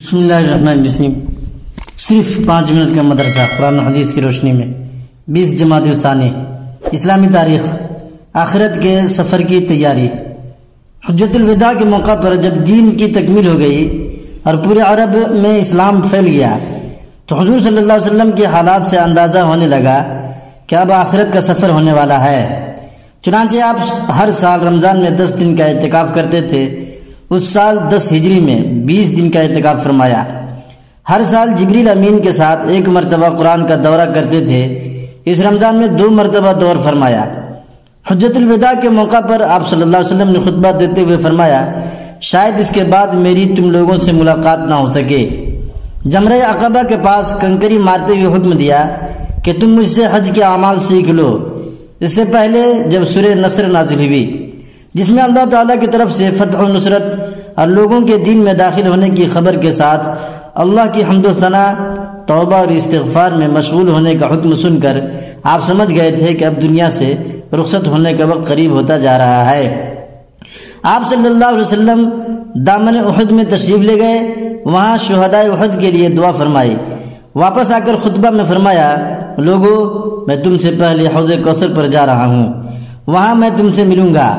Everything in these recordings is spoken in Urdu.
بسم اللہ الرحمن الرحیم۔ صرف 5 منٹ کا مدرسہ قرآن و حدیث کی روشنی میں 20 جمادی الثانی، اسلامی تاریخ، آخرت کے سفر کی تیاری۔ حجت الوداع کے موقع پر جب دین کی تکمیل ہو گئی اور پورے عرب میں اسلام پھیل گیا تو حضور صلی اللہ علیہ وسلم کے حالات سے اندازہ ہونے لگا کہ اب آخرت کا سفر ہونے والا ہے۔ چنانچہ آپ ہر سال رمضان میں 10 دن کا اعتکاف کرتے تھے۔ اس سال 10 ہجری میں 20 دن کا اعتکاف فرمایا۔ ہر سال جبریل امین کے ساتھ 1 مرتبہ قرآن کا دورہ کرتے تھے۔ اس رمضان میں 2 مرتبہ دور فرمایا۔ حجت الوداع کے موقع پر آپ صلی اللہ علیہ وسلم نے خطبہ دیتے ہوئے فرمایا، شاید اس کے بعد میری تم لوگوں سے ملاقات نہ ہو سکے۔ جمرہ عقبہ کے پاس کنکری مارتے ہوئے حکم دیا کہ تم مجھ سے حج کے اعمال سیکھ لو۔ اس سے پہلے جب سورہ نصر نازل ہوئی جس میں اللہ تعالیٰ کی طرف سے فتح و نصرت اور لوگوں کے دین میں داخل ہونے کی خبر کے ساتھ اللہ کی حمد و ثنا، توبہ اور استغفار میں مشغول ہونے کا حکم سن کر آپ سمجھ گئے تھے کہ اب دنیا سے رخصت ہونے کا وقت قریب ہوتا جا رہا ہے۔ آپ صلی اللہ علیہ وسلم دامن احد میں تشریف لے گئے، وہاں شہدائے احد کے لیے دعا فرمائی۔ واپس آ کر خطبہ میں فرمایا، لوگو میں تم سے پہلے حوض کوثر پر جا رہا ہوں، وہاں میں تم سے ملوں گا۔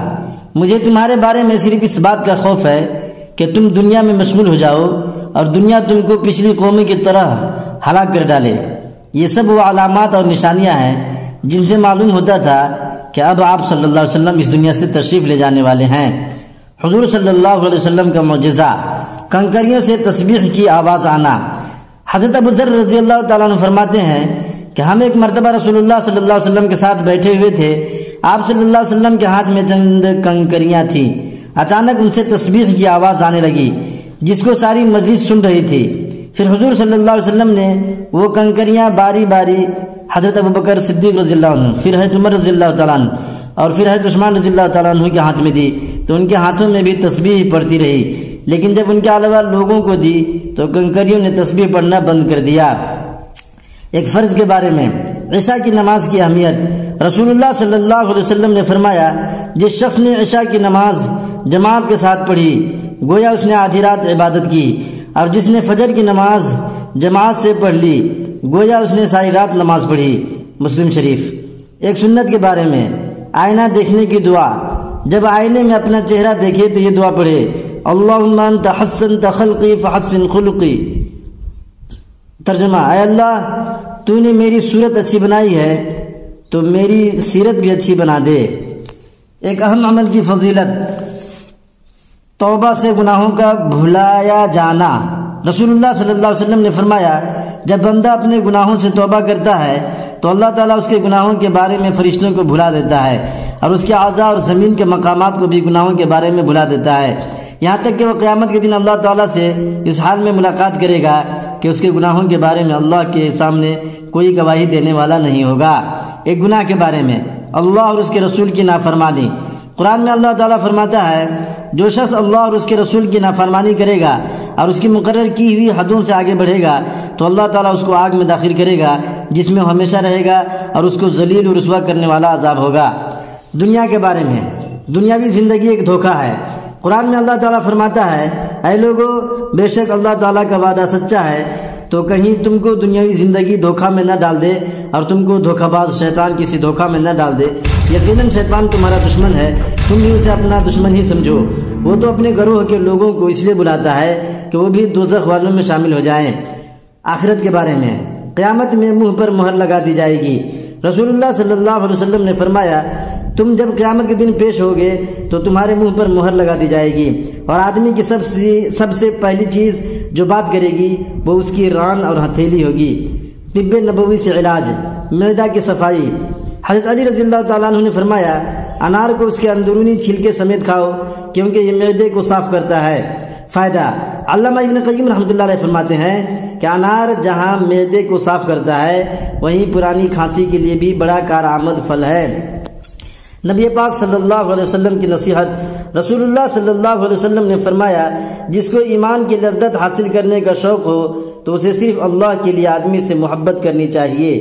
مجھے تمہارے بارے میں صرف اس بات کا خوف ہے کہ تم دنیا میں مشغول ہو جاؤ اور دنیا تم کو پچھلی قوموں کی طرح ہلاک کر ڈالے۔ یہ سب وہ علامات اور نشانیاں ہیں جن سے معلوم ہوتا تھا کہ اب آپ صلی اللہ علیہ وسلم اس دنیا سے تشریف لے جانے والے ہیں۔ حضور صلی اللہ علیہ وسلم کا معجزہ، کنکریوں سے تسبیح کی آواز آنا۔ حضرت ابو ذر رضی اللہ تعالیٰ عنہ فرماتے ہیں کہ ہم ایک مرتبہ رسول اللہ صلی اللہ علیہ وسلم کے ساتھ بیٹھے ہوئے تھے۔ آپ صلی اللہ علیہ وسلم کے ہاتھ میں چند کنکریاں تھیں۔ اچانک ان سے تسبیح کی آواز آنے لگی جس کو ساری مجلس سن رہی تھی۔ پھر حضور صلی اللہ علیہ وسلم نے وہ کنکریاں باری باری حضرت ابوبکر صدیق رضی اللہ عنہ، پھر حضرت عمر رضی اللہ تعالیٰ عنہ اور پھر حضرت عثمان رضی اللہ تعالیٰ عنہ کے ہاتھ میں دی تو ان کے ہاتھوں میں بھی تسبیح پڑتی رہی، لیکن جب ان کے علاوہ لوگوں کو دی تو کنکریوں نے تسبیح پڑھنا بند کر دیا۔ ایک فرض کے بارے میں، عشاء کی نماز کی اہمیت۔ رسول اللہ صلی اللہ علیہ وسلم نے فرمایا، جس شخص نے عشاء کی نماز جماعت کے ساتھ پڑھی گویا اس نے آدھی رات عبادت کی، اور جس نے فجر کی نماز جماعت سے پڑھ لی گویا اس نے ساری رات نماز پڑھی۔ مسلم شریف۔ ایک سنت کے بارے میں، آئینہ دیکھنے کی دعا۔ جب آئینے میں اپنا چہرہ دیکھے تو یہ دعا پڑھے، اللہم انت حسنت خلقی فحسن خلقی۔ ترجمہ، اے اللہ تو نے میری صورت اچھی بنائی ہے تو میری سیرت بھی اچھی بنا دے۔ ایک اہم عمل کی فضیلت، توبہ سے گناہوں کا بھلایا جانا۔ رسول اللہ صلی اللہ علیہ وسلم نے فرمایا، جب بندہ اپنے گناہوں سے توبہ کرتا ہے تو اللہ تعالیٰ اس کے گناہوں کے بارے میں فرشتوں کو بھلا دیتا ہے اور اس کے اعضاء اور زمین کے مقامات کو بھی گناہوں کے بارے میں بھلا دیتا ہے، یہاں تک کہ وہ قیامت کے دن اللہ تعالیٰ سے اس حال میں ملاقات کرے گا کہ اس کے گناہوں کے بارے میں اللہ کے سامنے کوئی گواہی دینے والا نہیں ہوگا۔ ایک گناہ کے بارے میں، اللہ اور اس کے رسول کی نافرمانی۔ قرآن میں اللہ تعالیٰ فرماتا ہے، جو شخص اللہ اور اس کے رسول کی نافرمانی کرے گا اور اس کی مقرر کی ہوئی حدوں سے آگے بڑھے گا تو اللہ تعالیٰ اس کو آگ میں داخل کرے گا جس میں ہمیشہ رہے گا اور اس کو ذلیل و رسوا کرنے والا عذاب ہوگا۔ دنیا کے بارے میں، دنیاوی زندگی ایک دھوکہ ہے۔ قرآن میں اللہ تعالیٰ فرماتا ہے، اے لوگو بے شک اللہ تعالیٰ کا وعدہ سچا ہے، تو کہیں تم کو دنیاوی زندگی دھوکہ میں نہ ڈال دے اور تم کو دھوکہ باز شیطان کسی دھوکہ میں نہ ڈال دے۔ یقیناً شیطان تمہارا دشمن ہے، تم بھی اسے اپنا دشمن ہی سمجھو۔ وہ تو اپنے گروہ کے لوگوں کو اس لیے بلاتا ہے کہ وہ بھی دوزخ والوں میں شامل ہو جائیں۔ آخرت کے بارے میں، قیامت میں منہ پر مہر لگا دی جائے گی۔ رسول اللہ صلی اللہ علیہ وسلم نے فرمایا، تم جب قیامت کے دن پیش ہوگے تو تمہارے منہ پر مہر لگا دی جائے گی اور آدمی کی سب سے پہلی چیز جو بات کرے گی وہ اس کی ران اور ہتھیلی ہوگی۔ طب نبوی سے علاج، معدہ کی صفائی۔ حضرت علی رضی اللہ تعالیٰ عنہ نے فرمایا، انار کو اس کے اندرونی چھلکے سمیت کھاؤ کیونکہ یہ معدے کو صاف کرتا ہے۔ فائدہ، علامہ ابن قیم رحمۃ اللہ علیہ فرماتے ہیں کہ انار جہاں معدے کو صاف کرتا ہے وہیں پرانی کھانسی کے لیے بھی بڑا کارآمد پھل ہے۔ نبی پاک صلی اللہ علیہ وسلم کی نصیحت۔ رسول اللہ صلی اللہ علیہ وسلم نے فرمایا، جس کو ایمان کی لذت حاصل کرنے کا شوق ہو تو اسے صرف اللہ کے لیے آدمی سے محبت کرنی چاہیے۔